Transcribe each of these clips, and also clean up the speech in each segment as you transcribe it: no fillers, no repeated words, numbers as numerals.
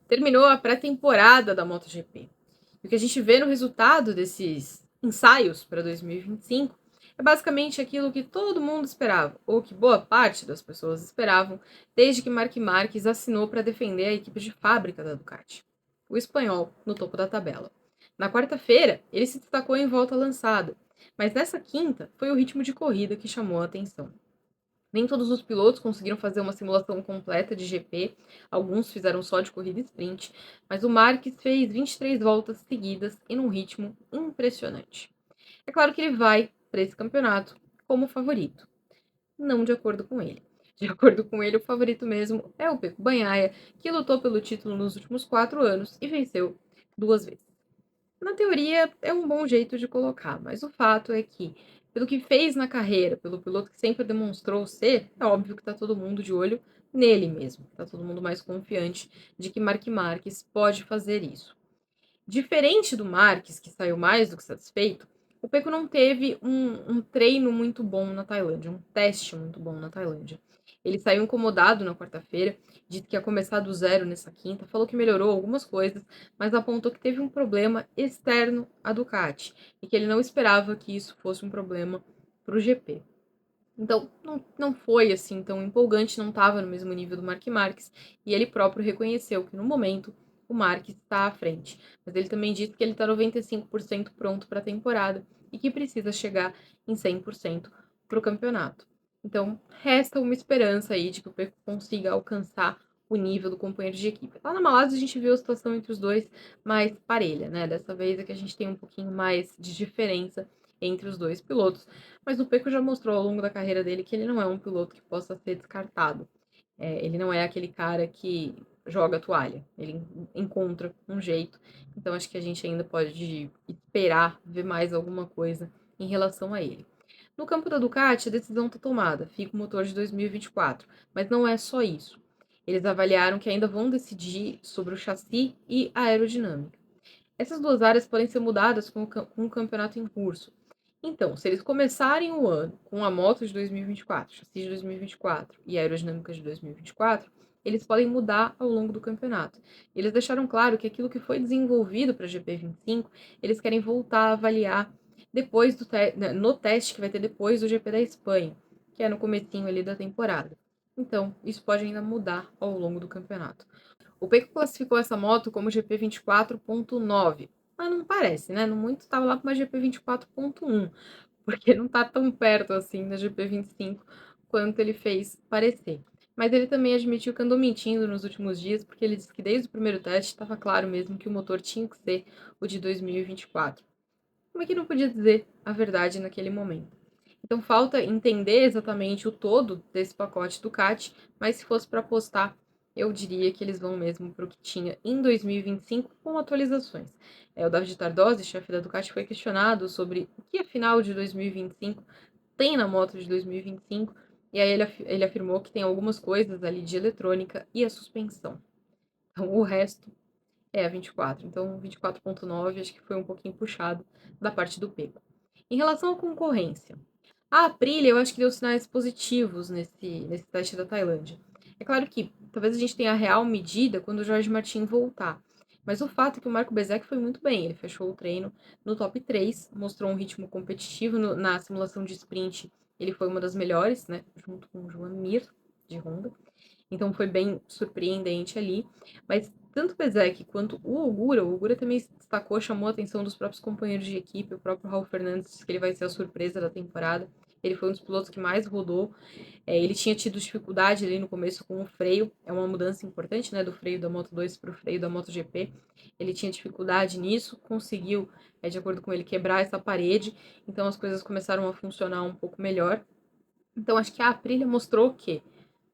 terminou a pré-temporada da MotoGP. E o que a gente vê no resultado desses ensaios para 2025 é basicamente aquilo que todo mundo esperava, ou que boa parte das pessoas esperavam, desde que Marc Marques assinou para defender a equipe de fábrica da Ducati, o espanhol no topo da tabela. Na quarta-feira, ele se destacou em volta lançada, mas nessa quinta foi o ritmo de corrida que chamou a atenção. Nem todos os pilotos conseguiram fazer uma simulação completa de GP, alguns fizeram só de corrida e sprint, mas o Marques fez 23 voltas seguidas e num ritmo impressionante. É claro que ele vai para esse campeonato como favorito, não de acordo com ele. De acordo com ele, o favorito mesmo é o Pecco Bagnaia, que lutou pelo título nos últimos 4 anos e venceu 2 vezes. Na teoria, é um bom jeito de colocar, mas o fato é que, pelo que fez na carreira, pelo piloto que sempre demonstrou ser, é óbvio que tá todo mundo de olho nele mesmo. Tá todo mundo mais confiante de que Marc Marques pode fazer isso. Diferente do Marques, que saiu mais do que satisfeito, o Pecco não teve um treino muito bom na Tailândia, um teste muito bom na Tailândia. Ele saiu incomodado na quarta-feira, disse que ia começar do zero nessa quinta, falou que melhorou algumas coisas, mas apontou que teve um problema externo à Ducati e que ele não esperava que isso fosse um problema para o GP. Então, não foi assim tão empolgante, não estava no mesmo nível do Marc Marques, e ele próprio reconheceu que no momento o Marques está à frente. Mas ele também disse que ele está 95% pronto para a temporada e que precisa chegar em 100% para o campeonato. Então, resta uma esperança aí de que o Pecco consiga alcançar o nível do companheiro de equipe. Lá na Malásia a gente viu a situação entre os dois mais parelha, né? Dessa vez é que a gente tem um pouquinho mais de diferença entre os dois pilotos, mas o Pecco já mostrou ao longo da carreira dele que ele não é um piloto que possa ser descartado. Ele não é aquele cara que joga a toalha, ele encontra um jeito. Então acho que a gente ainda pode esperar ver mais alguma coisa em relação a ele. No campo da Ducati, a decisão está tomada, fica o motor de 2024, mas não é só isso. Eles avaliaram que ainda vão decidir sobre o chassi e a aerodinâmica. Essas duas áreas podem ser mudadas com o campeonato em curso. Então, se eles começarem o ano com a moto de 2024, chassi de 2024 e a aerodinâmica de 2024, eles podem mudar ao longo do campeonato. Eles deixaram claro que aquilo que foi desenvolvido para a GP25, eles querem voltar a avaliar depois no teste que vai ter depois do GP da Espanha, que é no comecinho ali da temporada. Então, isso pode ainda mudar ao longo do campeonato. O Pecco classificou essa moto como GP 24.9, mas não parece, né? No muito estava lá com uma GP 24.1, porque não tá tão perto assim da GP 25 quanto ele fez parecer. Mas ele também admitiu que andou mentindo nos últimos dias, porque ele disse que desde o primeiro teste estava claro mesmo que o motor tinha que ser o de 2024. Como é que não podia dizer a verdade naquele momento? Então falta entender exatamente o todo desse pacote Ducati, mas se fosse para apostar, eu diria que eles vão mesmo para o que tinha em 2025 com atualizações. O David Tardozzi, chefe da Ducati, foi questionado sobre o que a final de 2025 tem na moto de 2025, e aí ele afirmou que tem algumas coisas ali de eletrônica e a suspensão. Então o resto é a 24. Então 24.9 acho que foi um pouquinho puxado da parte do Pecco. Em relação à concorrência, a Aprilia, eu acho que deu sinais positivos nesse teste da Tailândia. É claro que talvez a gente tenha a real medida quando o Jorge Martin voltar. Mas o fato é que o Marco Bezzecchi foi muito bem. Ele fechou o treino no top 3, mostrou um ritmo competitivo na simulação de sprint. Ele foi uma das melhores, né? Junto com o Joan Mir, de Honda. Então foi bem surpreendente ali. Mas tanto o Bezzecchi quanto o Ogura também se destacou, chamou a atenção dos próprios companheiros de equipe. O próprio Raul Fernandes disse que ele vai ser a surpresa da temporada. Ele foi um dos pilotos que mais rodou. Ele tinha tido dificuldade ali no começo com o freio. É uma mudança importante, né? Do freio da Moto 2 para o freio da MotoGP. Ele tinha dificuldade nisso, conseguiu, de acordo com ele, quebrar essa parede. Então as coisas começaram a funcionar um pouco melhor. Então acho que a Aprilia mostrou que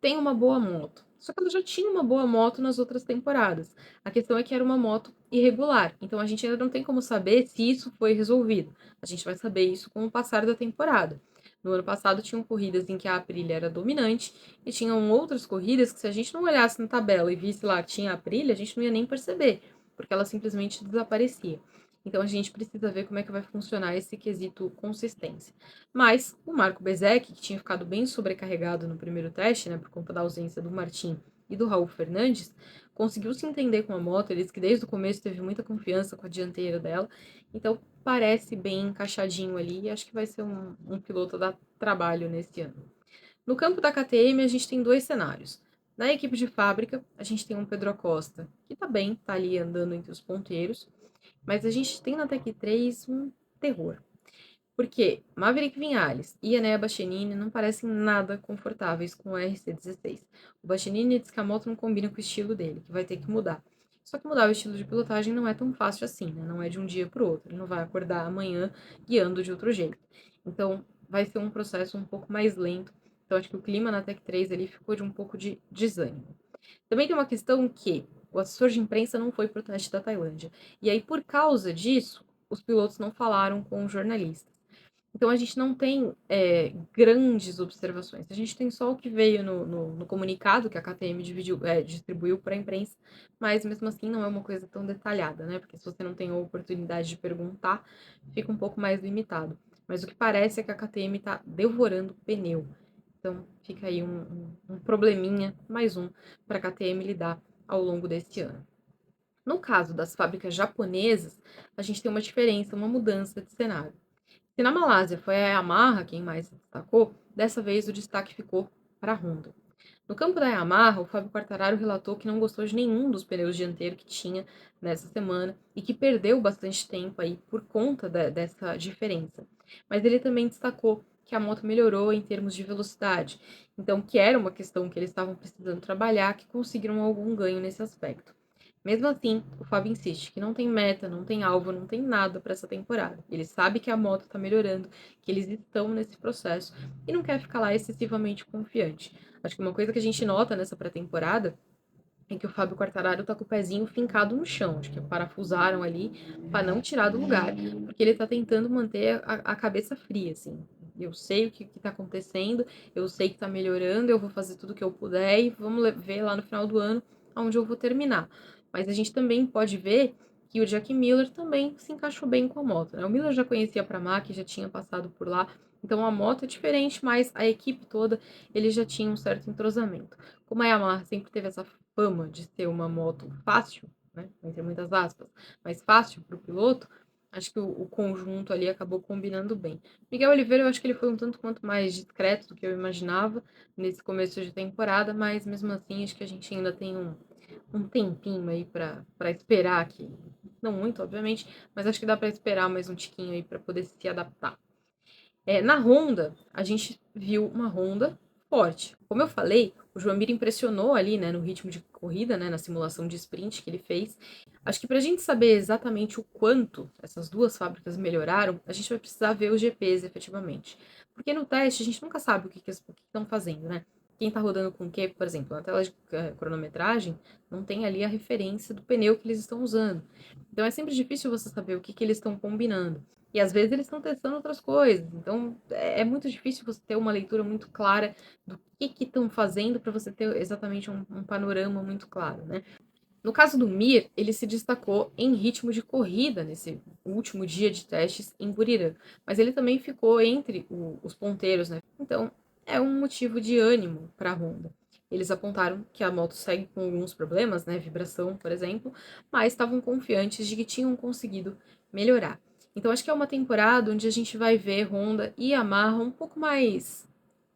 tem uma boa moto. Só que ela já tinha uma boa moto nas outras temporadas. A questão é que era uma moto irregular. Então a gente ainda não tem como saber se isso foi resolvido. A gente vai saber isso com o passar da temporada. No ano passado tinham corridas em que a Aprilia era dominante e tinham outras corridas que se a gente não olhasse na tabela e visse lá que tinha a Aprilia, a gente não ia nem perceber, porque ela simplesmente desaparecia. Então a gente precisa ver como é que vai funcionar esse quesito consistência. Mas o Marco Bezzecchi, que tinha ficado bem sobrecarregado no primeiro teste, né, por conta da ausência do Martin e do Raul Fernandes, conseguiu se entender com a moto. Ele disse que desde o começo teve muita confiança com a dianteira dela, então parece bem encaixadinho ali, e acho que vai ser um piloto a dar trabalho nesse ano. No campo da KTM, a gente tem dois cenários. Na equipe de fábrica, a gente tem um Pedro Acosta, que tá bem, tá ali andando entre os ponteiros, mas a gente tem na Tech 3 um terror. Porque Maverick Vinhales e Enea Bastianini não parecem nada confortáveis com o RC16. O Bastianini diz que a moto não combina com o estilo dele, que vai ter que mudar. Só que mudar o estilo de pilotagem não é tão fácil assim, né? Não é de um dia para o outro. Ele não vai acordar amanhã guiando de outro jeito. Então, vai ser um processo um pouco mais lento. Então, acho que o clima na Tech 3 ali ficou de um pouco de desânimo. Também tem uma questão que o assessor de imprensa não foi para o teste da Tailândia. E aí, por causa disso, os pilotos não falaram com os jornalistas. Então a gente não tem grandes observações. A gente tem só o que veio no comunicado que a KTM distribuiu para a imprensa, mas mesmo assim não é uma coisa tão detalhada, né? Porque se você não tem a oportunidade de perguntar, fica um pouco mais limitado. Mas o que parece é que a KTM está devorando pneu. Então fica aí um probleminha, mais um, para a KTM lidar ao longo desse ano. No caso das fábricas japonesas, a gente tem uma diferença, uma mudança de cenário. Se na Malásia foi a Yamaha quem mais se destacou, dessa vez o destaque ficou para a Honda. No campo da Yamaha, o Fábio Quartararo relatou que não gostou de nenhum dos pneus dianteiros que tinha nessa semana e que perdeu bastante tempo aí por conta dessa diferença. Mas ele também destacou que a moto melhorou em termos de velocidade, então que era uma questão que eles estavam precisando trabalhar, que conseguiram algum ganho nesse aspecto. Mesmo assim, o Fábio insiste que não tem meta, não tem alvo, não tem nada para essa temporada. Ele sabe que a moto está melhorando, que eles estão nesse processo e não quer ficar lá excessivamente confiante. Acho que uma coisa que a gente nota nessa pré-temporada é que o Fábio Quartararo tá com o pezinho fincado no chão. Acho que parafusaram ali para não tirar do lugar, porque ele tá tentando manter a cabeça fria, assim. Eu sei o que tá acontecendo, eu sei que tá melhorando, eu vou fazer tudo o que eu puder e vamos ver lá no final do ano onde eu vou terminar. Mas a gente também pode ver que o Jack Miller também se encaixou bem com a moto, né? O Miller já conhecia a Pramac, já tinha passado por lá, então a moto é diferente, mas a equipe toda, ele já tinha um certo entrosamento. Como a Yamaha sempre teve essa fama de ser uma moto fácil, né, entre muitas aspas, mas fácil para o piloto, acho que o conjunto ali acabou combinando bem. Miguel Oliveira, eu acho que ele foi um tanto quanto mais discreto do que eu imaginava nesse começo de temporada, mas mesmo assim acho que a gente ainda tem um tempinho aí para esperar aqui. Não muito, obviamente, mas acho que dá para esperar mais um tiquinho aí para poder se adaptar. Na Honda, a gente viu uma Honda forte. Como eu falei, o João Mir impressionou ali, né, no ritmo de corrida, né, na simulação de sprint que ele fez. Acho que para a gente saber exatamente o quanto essas duas fábricas melhoraram, a gente vai precisar ver os GPs efetivamente. Porque no teste a gente nunca sabe o que estão fazendo, né? Quem está rodando com o quê, por exemplo, na tela de cronometragem, não tem ali a referência do pneu que eles estão usando. Então é sempre difícil você saber o que eles estão combinando. E às vezes eles estão testando outras coisas. Então é muito difícil você ter uma leitura muito clara do que estão fazendo para você ter exatamente um panorama muito claro, né? No caso do Mir, ele se destacou em ritmo de corrida nesse último dia de testes em Buriram, mas ele também ficou entre os ponteiros, né? Então é um motivo de ânimo para a Honda. Eles apontaram que a moto segue com alguns problemas, né? Vibração, por exemplo, mas estavam confiantes de que tinham conseguido melhorar. Então acho que é uma temporada onde a gente vai ver Honda e Yamaha um pouco mais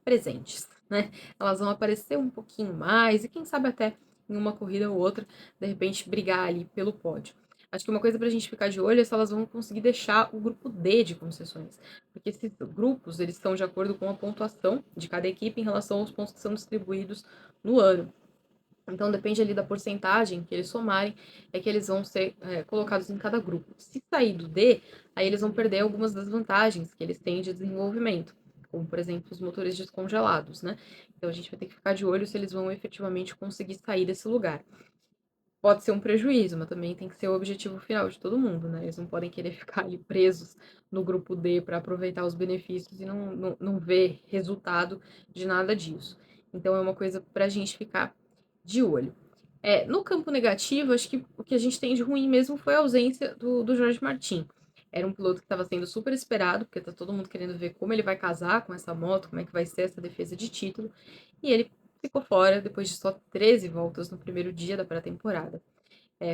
presentes, né? Elas vão aparecer um pouquinho mais e quem sabe até em uma corrida ou outra, de repente brigar ali pelo pódio. Acho que uma coisa pra gente ficar de olho é se elas vão conseguir deixar o grupo D de concessões, porque esses grupos, eles estão de acordo com a pontuação de cada equipe em relação aos pontos que são distribuídos no ano. Então, depende ali da porcentagem que eles somarem, é que eles vão ser colocados em cada grupo. Se sair do D, aí eles vão perder algumas das vantagens que eles têm de desenvolvimento, como, por exemplo, os motores descongelados, né? Então, a gente vai ter que ficar de olho se eles vão efetivamente conseguir sair desse lugar. Pode ser um prejuízo, mas também tem que ser o objetivo final de todo mundo, né? Eles não podem querer ficar ali presos no grupo D para aproveitar os benefícios e não ver resultado de nada disso. Então, é uma coisa para a gente ficar de olho. No campo negativo, acho que o que a gente tem de ruim mesmo foi a ausência do Jorge Martin. Era um piloto que estava sendo super esperado, porque tá todo mundo querendo ver como ele vai casar com essa moto, como é que vai ser essa defesa de título. E ele ficou fora depois de só 13 voltas no primeiro dia da pré-temporada.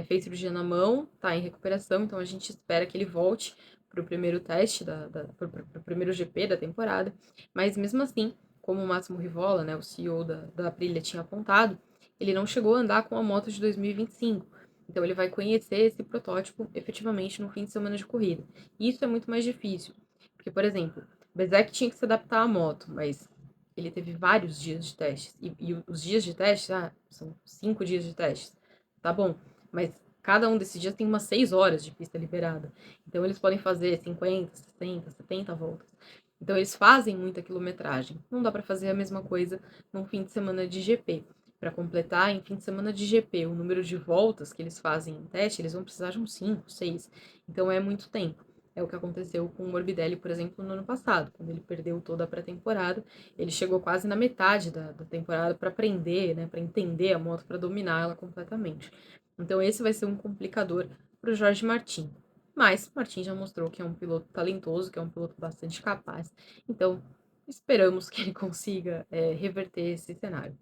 Fez cirurgia na mão, tá em recuperação, então a gente espera que ele volte para o primeiro teste, para o primeiro GP da temporada. Mas mesmo assim, como o Máximo Rivola, né, o CEO da Aprilia, tinha apontado, ele não chegou a andar com a moto de 2025. Então ele vai conhecer esse protótipo efetivamente no fim de semana de corrida. E isso é muito mais difícil, porque, por exemplo, o Bezek tinha que se adaptar à moto, mas ele teve vários dias de testes. E os dias de testes, são 5 dias de testes. Tá bom, mas cada um desses dias tem umas 6 horas de pista liberada. Então eles podem fazer 50, 60, 70 voltas. Então eles fazem muita quilometragem. Não dá para fazer a mesma coisa num fim de semana de GP. Para completar, em fim de semana de GP, o número de voltas que eles fazem em teste, eles vão precisar de uns 5, 6. Então é muito tempo. É o que aconteceu com o Morbidelli, por exemplo, no ano passado, quando ele perdeu toda a pré-temporada. Ele chegou quase na metade da temporada para aprender, né, para entender a moto, para dominar ela completamente. Então esse vai ser um complicador para o Jorge Martin. Mas Martin já mostrou que é um piloto talentoso, que é um piloto bastante capaz. Então esperamos que ele consiga reverter esse cenário.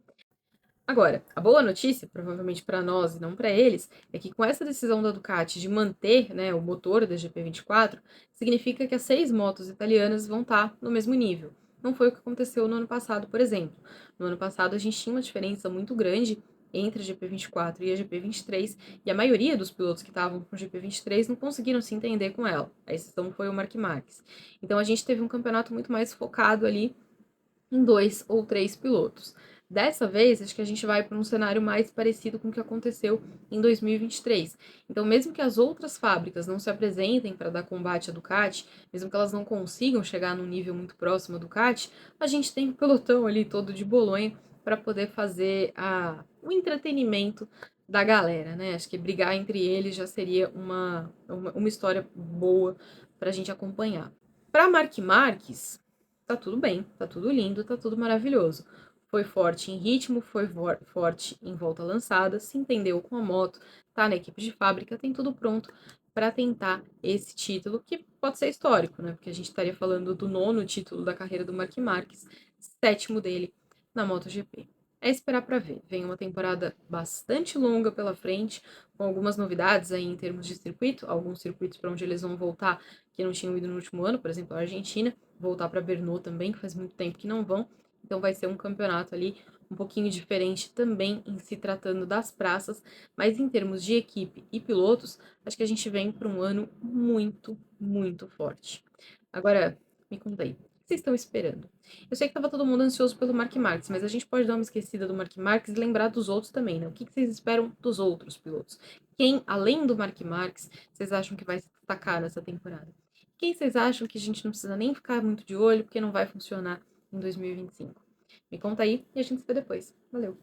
Agora, a boa notícia, provavelmente para nós e não para eles, é que com essa decisão da Ducati de manter, né, o motor da GP24, significa que as 6 motos italianas vão estar no mesmo nível. Não foi o que aconteceu no ano passado, por exemplo. No ano passado a gente tinha uma diferença muito grande entre a GP24 e a GP23, e a maioria dos pilotos que estavam com a GP23 não conseguiram se entender com ela. A exceção foi o Mark Marques. Então a gente teve um campeonato muito mais focado ali em 2 ou 3 pilotos. Dessa vez, acho que a gente vai para um cenário mais parecido com o que aconteceu em 2023. Então, mesmo que as outras fábricas não se apresentem para dar combate à Ducati, mesmo que elas não consigam chegar num nível muito próximo à Ducati, a gente tem um pelotão ali todo de Bolonha para poder fazer o entretenimento da galera, né? Acho que brigar entre eles já seria uma história boa para a gente acompanhar. Para Mark Marques, tá tudo bem, tá tudo lindo, tá tudo maravilhoso. Foi forte em ritmo, foi forte em volta lançada, se entendeu com a moto, tá na equipe de fábrica, tem tudo pronto para tentar esse título, que pode ser histórico, né? Porque a gente estaria falando do 9º título da carreira do Mark Marques, 7º dele na MotoGP. É esperar para ver. Vem uma temporada bastante longa pela frente, com algumas novidades aí em termos de circuito, alguns circuitos para onde eles vão voltar que não tinham ido no último ano, por exemplo, a Argentina, voltar para Brno também, que faz muito tempo que não vão. Então vai ser um campeonato ali um pouquinho diferente também em se tratando das praças, mas em termos de equipe e pilotos, acho que a gente vem para um ano muito, muito forte. Agora, me conta aí, o que vocês estão esperando? Eu sei que estava todo mundo ansioso pelo Mark Marques, mas a gente pode dar uma esquecida do Mark Marques e lembrar dos outros também, né? O que vocês esperam dos outros pilotos? Quem, além do Mark Marques, vocês acham que vai se destacar nessa temporada? Quem vocês acham que a gente não precisa nem ficar muito de olho, porque não vai funcionar em 2025? Me conta aí e a gente se vê depois. Valeu!